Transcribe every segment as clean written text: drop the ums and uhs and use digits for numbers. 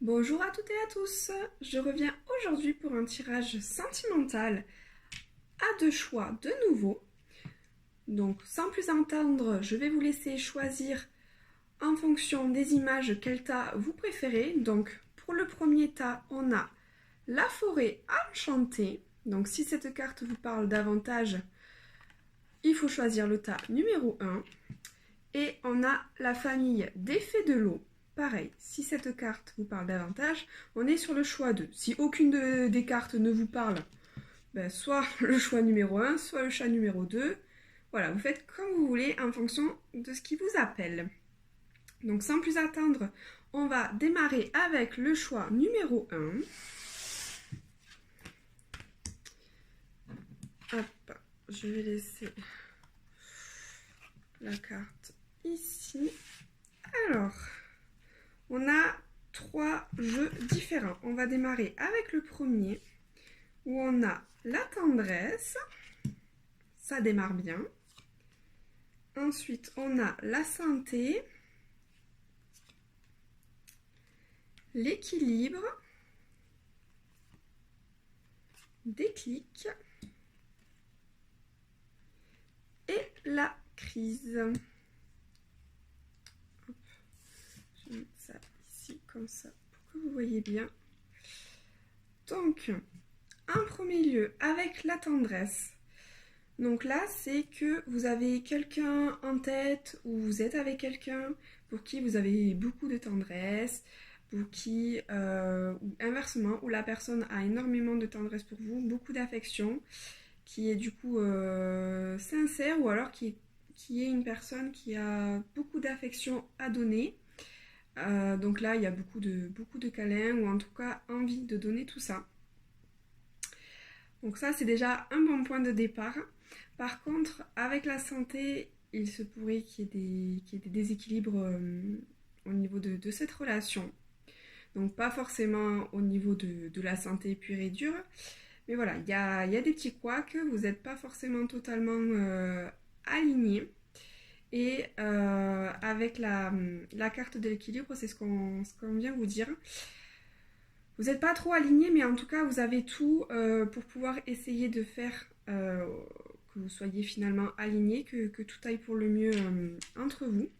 Bonjour à toutes et à tous, je reviens aujourd'hui pour un tirage sentimental à deux choix de nouveau. Donc sans plus attendre, je vais vous laisser choisir en fonction des images quel tas vous préférez. Donc pour le premier tas, on a la forêt enchantée. Donc si cette carte vous parle davantage, il faut choisir le tas numéro 1. Et on a la famille des fées de l'eau. Pareil, si cette carte vous parle davantage, on est sur le choix 2. Si aucune des cartes ne vous parle, soit le choix numéro 1, soit le choix numéro 2. Voilà, vous faites comme vous voulez en fonction de ce qui vous appelle. Donc sans plus attendre, on va démarrer avec le choix numéro 1. Hop, je vais laisser la carte ici. Alors, on a 3 jeux différents. On va démarrer avec le premier, où on a la tendresse. Ça démarre bien. Ensuite, on a la santé, l'équilibre, déclic et la crise. Hop, je mets ça ici comme ça pour que vous voyez bien. Donc, en premier lieu, avec la tendresse. Donc là, c'est que vous avez quelqu'un en tête ou vous êtes avec quelqu'un pour qui vous avez beaucoup de tendresse, pour qui, ou inversement, où la personne a énormément de tendresse pour vous, beaucoup d'affection, qui est du coup sincère ou alors qui est une personne qui a beaucoup d'affection à donner. Donc là, il y a beaucoup de câlins ou en tout cas envie de donner tout ça. Donc ça, c'est déjà un bon point de départ. Par contre, avec la santé, il se pourrait qu'il y ait des déséquilibres au niveau de cette relation. Donc pas forcément au niveau de la santé pure et dure, mais voilà, il y a des petits couacs, vous n'êtes pas forcément totalement alignés. Et avec la carte de l'équilibre, c'est ce qu'on vient vous dire. Vous n'êtes pas trop alignés, mais en tout cas, vous avez tout pour pouvoir essayer de faire que vous soyez finalement alignés, que tout aille pour le mieux entre vous.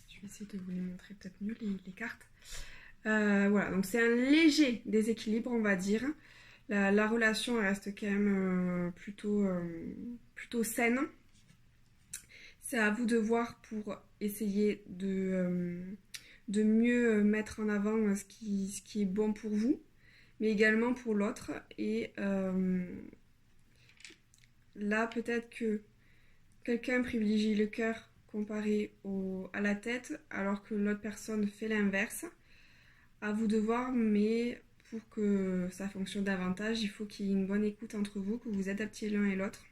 Je vais essayer de vous les montrer peut-être mieux, les cartes. Voilà, donc c'est un léger déséquilibre, on va dire. La relation reste quand même plutôt saine. C'est à vous de voir pour essayer de mieux mettre en avant ce qui est bon pour vous, mais également pour l'autre. Et là, peut-être que quelqu'un privilégie le cœur comparé à la tête, alors que l'autre personne fait l'inverse. À vous de voir, mais pour que ça fonctionne davantage, il faut qu'il y ait une bonne écoute entre vous, que vous adaptiez l'un et l'autre,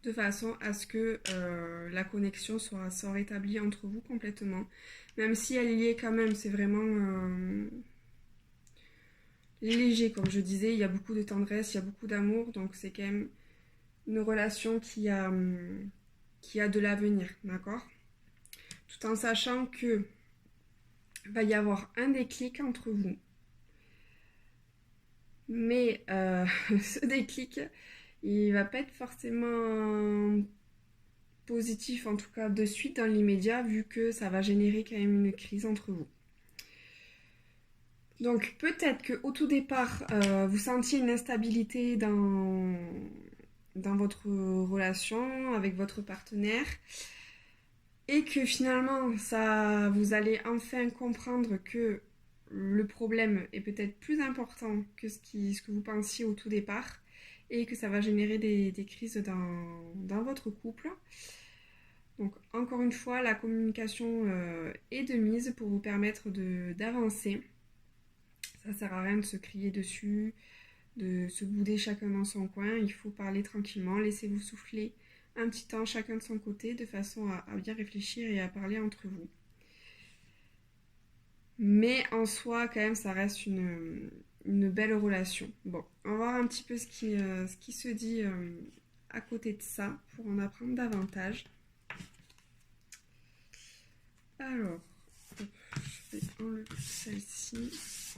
de façon à ce que la connexion soit rétablie entre vous complètement. Même si elle y est quand même, c'est vraiment léger, comme je disais, il y a beaucoup de tendresse, il y a beaucoup d'amour, donc c'est quand même une relation qui a de l'avenir, d'accord? Tout en sachant que va y avoir un déclic entre vous. Mais ce déclic, il va pas être forcément positif, en tout cas de suite dans l'immédiat, vu que ça va générer quand même une crise entre vous. Donc peut-être qu'au tout départ, vous sentiez une instabilité dans votre relation avec votre partenaire et que finalement, vous allez enfin comprendre que le problème est peut-être plus important que ce que vous pensiez au tout départ et que ça va générer des crises dans votre couple. Donc encore une fois, la communication est de mise pour vous permettre d'avancer. Ça sert à rien de se crier dessus, de se bouder chacun dans son coin. Il faut parler tranquillement, laissez-vous souffler un petit temps chacun de son côté de façon à bien réfléchir et à parler entre vous. Mais en soi, quand même, ça reste une belle relation. Bon, on va voir un petit peu ce qui se dit à côté de ça pour en apprendre davantage. Alors, je vais enlever celle-ci.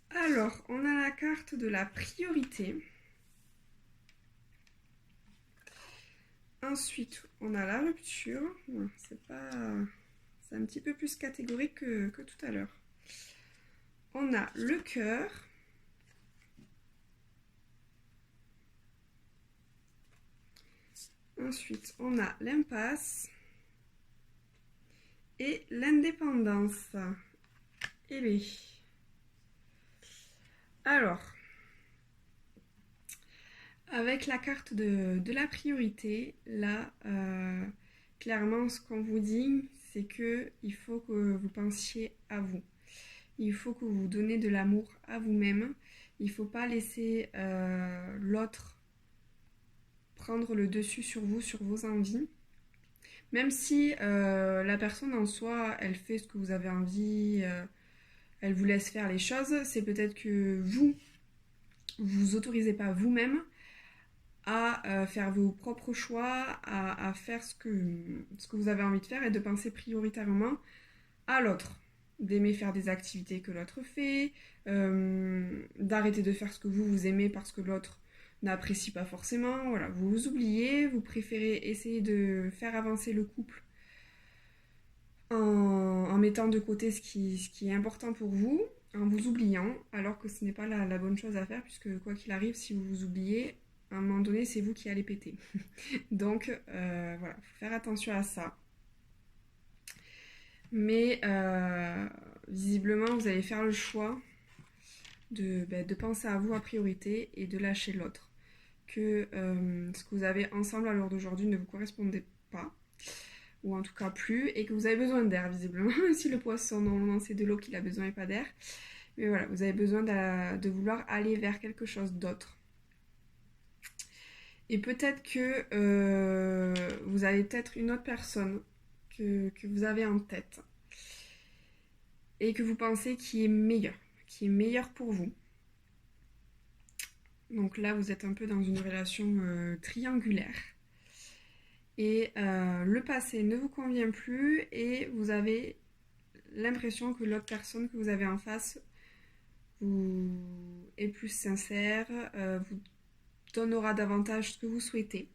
Alors, on a la carte de la priorité. Ensuite, on a la rupture. C'est un petit peu plus catégorique que tout à l'heure. On a le cœur. Ensuite, on a l'impasse et l'indépendance. Et bien. Alors, avec la carte de la priorité, là, clairement, ce qu'on vous dit, c'est que il faut que vous pensiez à vous. Il faut que vous donnez de l'amour à vous-même. Il ne faut pas laisser l'autre prendre le dessus sur vous, sur vos envies. Même si la personne en soi, elle fait ce que vous avez envie, elle vous laisse faire les choses, c'est peut-être que vous autorisez pas vous-même à faire vos propres choix, à faire ce que vous avez envie de faire et de penser prioritairement à l'autre. D'aimer faire des activités que l'autre fait, d'arrêter de faire ce que vous aimez parce que l'autre n'apprécie pas forcément. Voilà, vous vous oubliez, vous préférez essayer de faire avancer le couple en mettant de côté ce qui est important pour vous, en vous oubliant, alors que ce n'est pas la bonne chose à faire, puisque quoi qu'il arrive, si vous vous oubliez, à un moment donné, c'est vous qui allez péter. Donc, voilà, il faut faire attention à ça. Mais visiblement, vous allez faire le choix de penser à vous à priorité et de lâcher l'autre. Que ce que vous avez ensemble à l'heure d'aujourd'hui ne vous correspondait pas, ou en tout cas plus, et que vous avez besoin d'air, visiblement. Si le poisson, normalement, c'est de l'eau qu'il a besoin et pas d'air. Mais voilà, vous avez besoin de vouloir aller vers quelque chose d'autre. Et peut-être que vous avez peut-être une autre personne que vous avez en tête et que vous pensez qui est meilleure pour vous. Donc là, vous êtes un peu dans une relation triangulaire. Et le passé ne vous convient plus et vous avez l'impression que l'autre personne que vous avez en face est plus sincère, vous donnera davantage ce que vous souhaitez.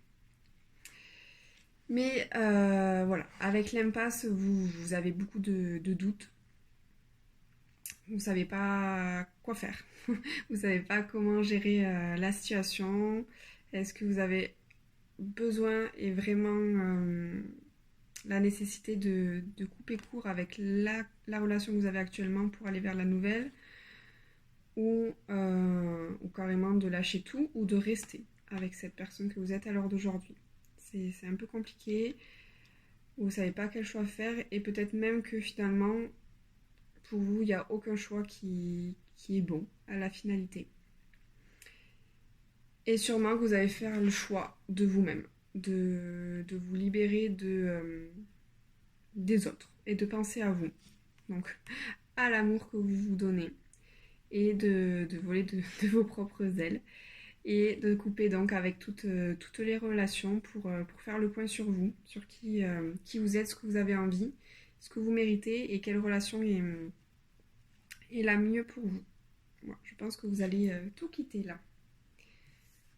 Mais voilà, avec l'impasse, vous avez beaucoup de doutes. Vous ne savez pas quoi faire. Vous ne savez pas comment gérer la situation. Est-ce que vous avez besoin et vraiment la nécessité de couper court avec la relation que vous avez actuellement pour aller vers la nouvelle, ou carrément de lâcher tout ou de rester avec cette personne que vous êtes à l'heure d'aujourd'hui. C'est un peu compliqué, vous ne savez pas quel choix faire et peut-être même que finalement pour vous il n'y a aucun choix qui est bon à la finalité. Et sûrement que vous allez faire le choix de vous-même, de vous libérer des autres et de penser à vous. Donc à l'amour que vous vous donnez et de voler de vos propres ailes et de couper donc avec toutes les relations pour faire le point sur vous, sur qui vous êtes, ce que vous avez envie, ce que vous méritez et quelle relation est la mieux pour vous. Voilà, je pense que vous allez tout quitter là.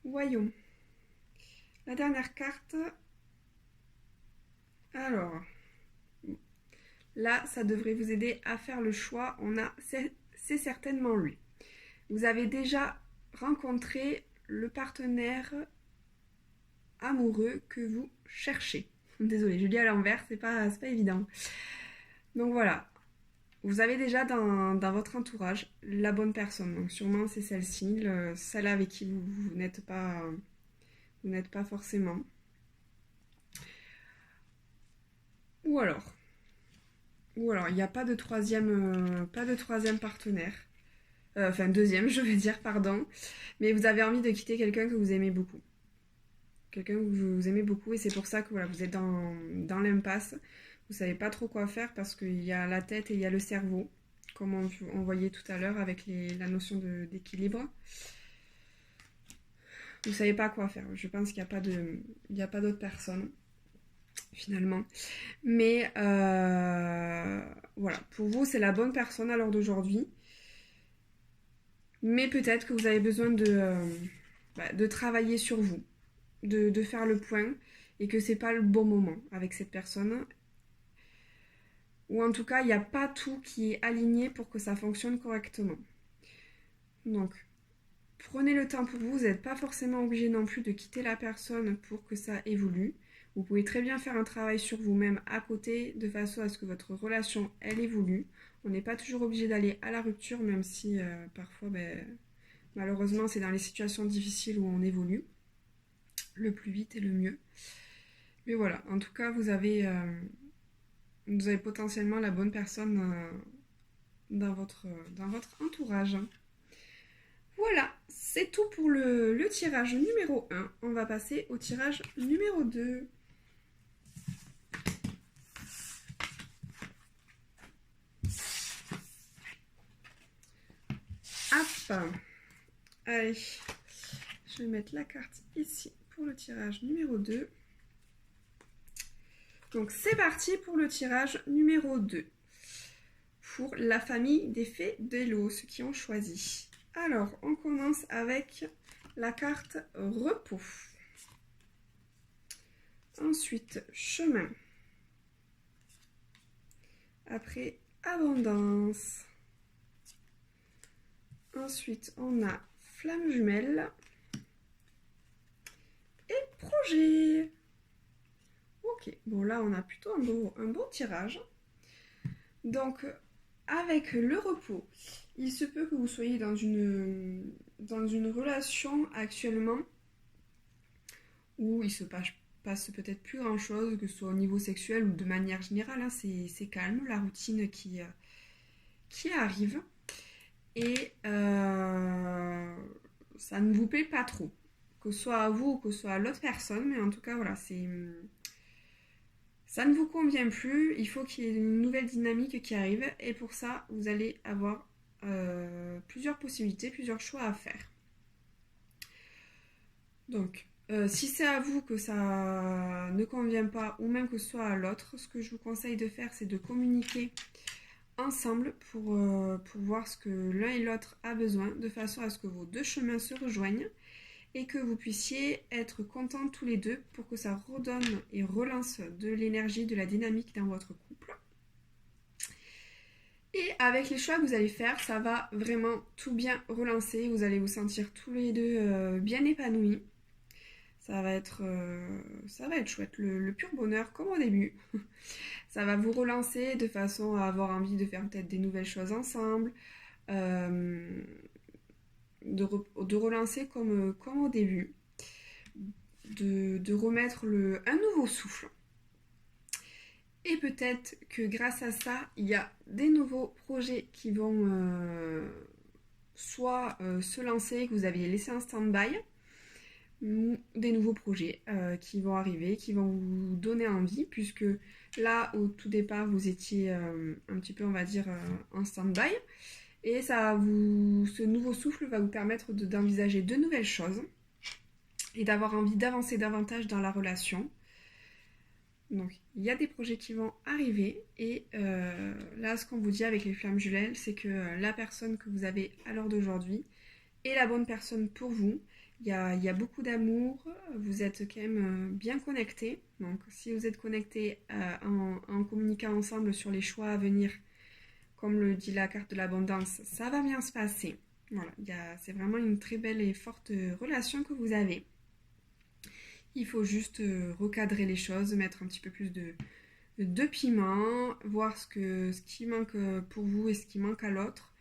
Voyons. La dernière carte. Alors, là, ça devrait vous aider à faire le choix. C'est certainement lui. Vous avez déjà rencontré le partenaire amoureux que vous cherchez. Désolée, je lis à l'envers, c'est pas évident. Donc voilà, vous avez déjà dans votre entourage la bonne personne. Donc sûrement c'est celle-ci, celle avec qui vous n'êtes pas forcément. Ou alors, il n'y a pas de troisième partenaire. Enfin, deuxième, je veux dire, pardon. Mais vous avez envie de quitter quelqu'un que vous aimez beaucoup. Quelqu'un que vous aimez beaucoup et c'est pour ça que voilà, vous êtes dans l'impasse. Vous savez pas trop quoi faire parce qu'il y a la tête et il y a le cerveau, comme on voyait tout à l'heure avec la notion d'équilibre. Vous savez pas quoi faire. Je pense qu'il n'y a pas d'autre personne. finalement. Mais voilà, pour vous, c'est la bonne personne à l'heure d'aujourd'hui. Mais peut-être que vous avez besoin de travailler sur vous, de faire le point, et que c'est pas le bon moment avec cette personne. Ou en tout cas, il n'y a pas tout qui est aligné pour que ça fonctionne correctement. Donc, prenez le temps pour vous. Vous n'êtes pas forcément obligé non plus de quitter la personne pour que ça évolue. Vous pouvez très bien faire un travail sur vous-même à côté, de façon à ce que votre relation, elle évolue. On n'est pas toujours obligé d'aller à la rupture, même si parfois, malheureusement, c'est dans les situations difficiles où on évolue le plus vite et le mieux. Mais voilà, en tout cas, vous avez potentiellement la bonne personne dans votre entourage. Voilà, c'est tout pour le tirage numéro 1. On va passer au tirage numéro 2. Hop. Allez, je vais mettre la carte ici pour le tirage numéro 2. Donc c'est parti pour le tirage numéro 2. Pour la famille des fées d'Elo, ceux qui ont choisi. Alors, on commence avec la carte repos. Ensuite, chemin. Après, abondance. Ensuite, on a flamme jumelle. Et projet. Ok, bon là, on a plutôt un beau tirage. Donc, avec le repos, il se peut que vous soyez dans une relation actuellement où il se passe peut-être plus grand chose, que ce soit au niveau sexuel ou de manière générale, hein, c'est calme, la routine qui arrive. Et ça ne vous plaît pas trop, que ce soit à vous ou que ce soit à l'autre personne, mais en tout cas, voilà, ça ne vous convient plus, il faut qu'il y ait une nouvelle dynamique qui arrive, et pour ça, vous allez avoir plusieurs possibilités, plusieurs choix à faire. Donc, si c'est à vous que ça ne convient pas, ou même que ce soit à l'autre, ce que je vous conseille de faire, c'est de communiquer ensemble pour voir ce que l'un et l'autre a besoin, de façon à ce que vos deux chemins se rejoignent et que vous puissiez être contents tous les deux pour que ça redonne et relance de l'énergie, de la dynamique dans votre couple. Et avec les choix que vous allez faire, ça va vraiment tout bien relancer. Vous allez vous sentir tous les deux bien épanouis. Ça va être chouette, le pur bonheur comme au début. Ça va vous relancer de façon à avoir envie de faire peut-être des nouvelles choses ensemble. De relancer comme au début. De remettre un nouveau souffle. Et peut-être que grâce à ça, il y a des nouveaux projets qui vont soit se lancer, que vous aviez laissé en stand-by, ou des nouveaux projets qui vont arriver, qui vont vous donner envie, puisque là, au tout départ, vous étiez un petit peu, on va dire, en stand-by. Et ce nouveau souffle va vous permettre d'envisager de nouvelles choses et d'avoir envie d'avancer davantage dans la relation. Donc, il y a des projets qui vont arriver et là, ce qu'on vous dit avec les flammes jumelles, c'est que la personne que vous avez à l'heure d'aujourd'hui est la bonne personne pour vous. Il y a beaucoup d'amour, vous êtes quand même bien connectés. Donc, si vous êtes connectés en communiquant ensemble sur les choix à venir, comme le dit la carte de l'abondance, ça va bien se passer. Voilà, c'est vraiment une très belle et forte relation que vous avez. Il faut juste recadrer les choses, mettre un petit peu plus de piment, voir ce qui manque pour vous et ce qui manque à l'autre,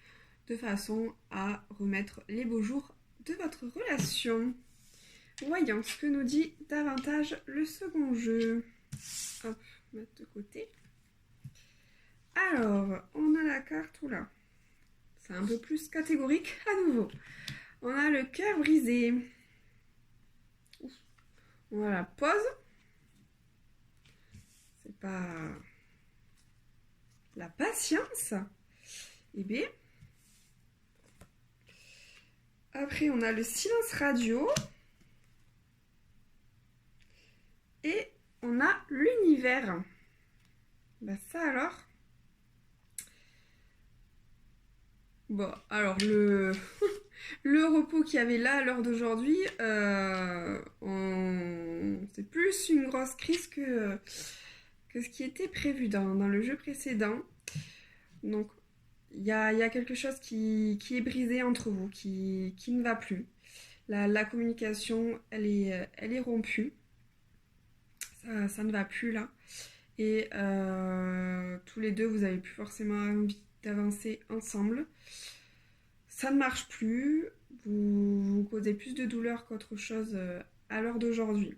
de façon à remettre les beaux jours de votre relation. Voyons ce que nous dit davantage le second jeu. Hop, mettre de côté. Alors, on a la carte, oula, c'est un peu plus catégorique à nouveau. On a le cœur brisé. On a la pause. C'est pas la patience. Et bien. Après, on a le silence radio. Et on a l'univers. Bah ça alors. Bon, alors le repos qu'il y avait là à l'heure d'aujourd'hui, c'est plus une grosse crise que ce qui était prévu dans le jeu précédent. Donc, il y a quelque chose qui est brisé entre vous, qui ne va plus. La communication, elle est rompue. Ça ne va plus là. Et tous les deux, vous n'avez plus forcément envie d'avancer ensemble. Ça ne marche plus. Vous causez plus de douleur qu'autre chose à l'heure d'aujourd'hui.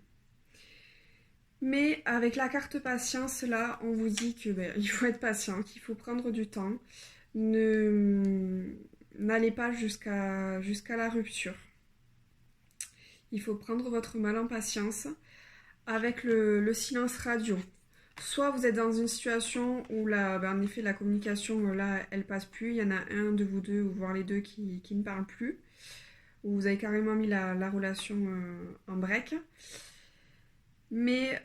Mais avec la carte patience, là, on vous dit que il faut être patient, qu'il faut prendre du temps. N'allez pas jusqu'à la rupture. Il faut prendre votre mal en patience avec le silence radio. Soit vous êtes dans une situation où en effet la communication là elle passe plus, il y en a un de vous deux ou voire les deux qui ne parlent plus, où vous avez carrément mis la relation en break. Mais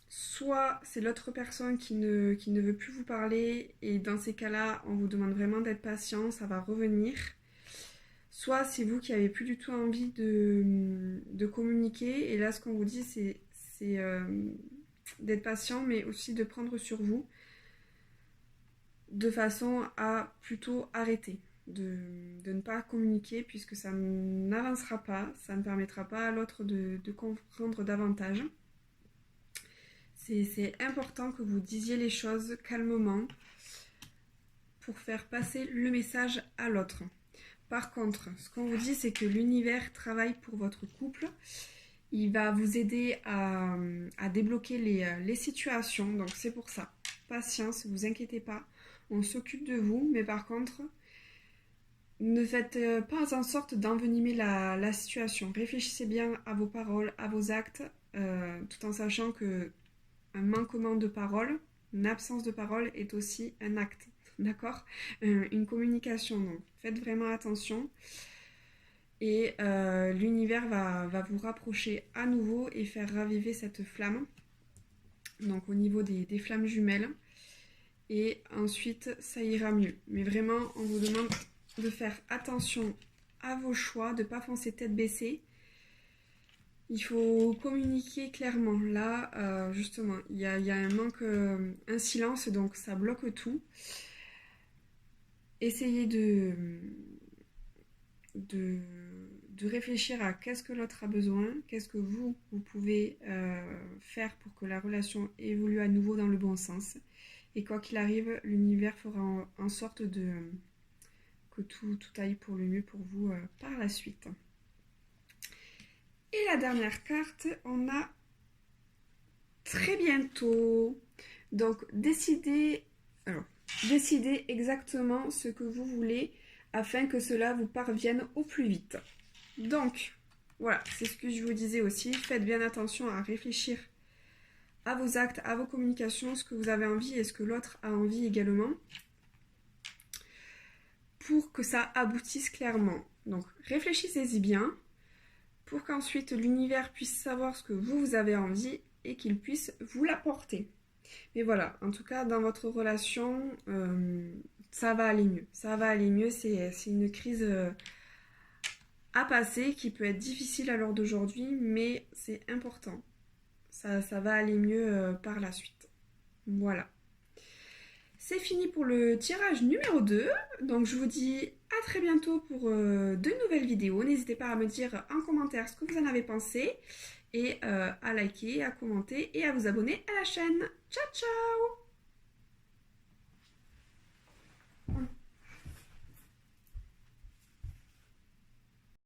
soit c'est l'autre personne qui ne veut plus vous parler et dans ces cas-là on vous demande vraiment d'être patient, ça va revenir. Soit c'est vous qui avez plus du tout envie de communiquer et là ce qu'on vous dit c'est d'être patient mais aussi de prendre sur vous de façon à plutôt arrêter de ne pas communiquer puisque ça n'avancera pas, ça ne permettra pas à l'autre de comprendre davantage. C'est important que vous disiez les choses calmement pour faire passer le message à l'autre. Par contre, ce qu'on vous dit, c'est que l'univers travaille pour votre couple. Il va vous aider à débloquer les situations. Donc c'est pour ça. Patience, ne vous inquiétez pas. On s'occupe de vous. Mais par contre, ne faites pas en sorte d'envenimer la situation. Réfléchissez bien à vos paroles, à vos actes, tout en sachant que un manquement de parole, une absence de parole est aussi un acte. D'accord, une communication, donc faites vraiment attention. Et l'univers va vous rapprocher à nouveau et faire raviver cette flamme. Donc au niveau des flammes jumelles. Et ensuite, ça ira mieux. Mais vraiment, on vous demande de faire attention à vos choix, de ne pas foncer tête baissée. Il faut communiquer clairement. Là, justement, il y a un manque, un silence, donc ça bloque tout. Essayez de réfléchir à qu'est-ce que l'autre a besoin, qu'est-ce que vous pouvez faire pour que la relation évolue à nouveau dans le bon sens. Et quoi qu'il arrive, l'univers fera en sorte que tout aille pour le mieux pour vous par la suite. Et la dernière carte, on a très bientôt. Donc décidez exactement ce que vous voulez afin que cela vous parvienne au plus vite. Donc, voilà, c'est ce que je vous disais aussi. Faites bien attention à réfléchir à vos actes, à vos communications, ce que vous avez envie et ce que l'autre a envie également, pour que ça aboutisse clairement. Donc, réfléchissez-y bien, pour qu'ensuite l'univers puisse savoir ce que vous avez envie et qu'il puisse vous l'apporter. Mais voilà, en tout cas, dans votre relation, ça va aller mieux. Ça va aller mieux, c'est une crise à passer qui peut être difficile à l'heure d'aujourd'hui, mais c'est important. Ça va aller mieux par la suite. Voilà. C'est fini pour le tirage numéro 2. Donc je vous dis à très bientôt pour de nouvelles vidéos. N'hésitez pas à me dire en commentaire ce que vous en avez pensé. Et à liker, à commenter et à vous abonner à la chaîne. Ciao ciao!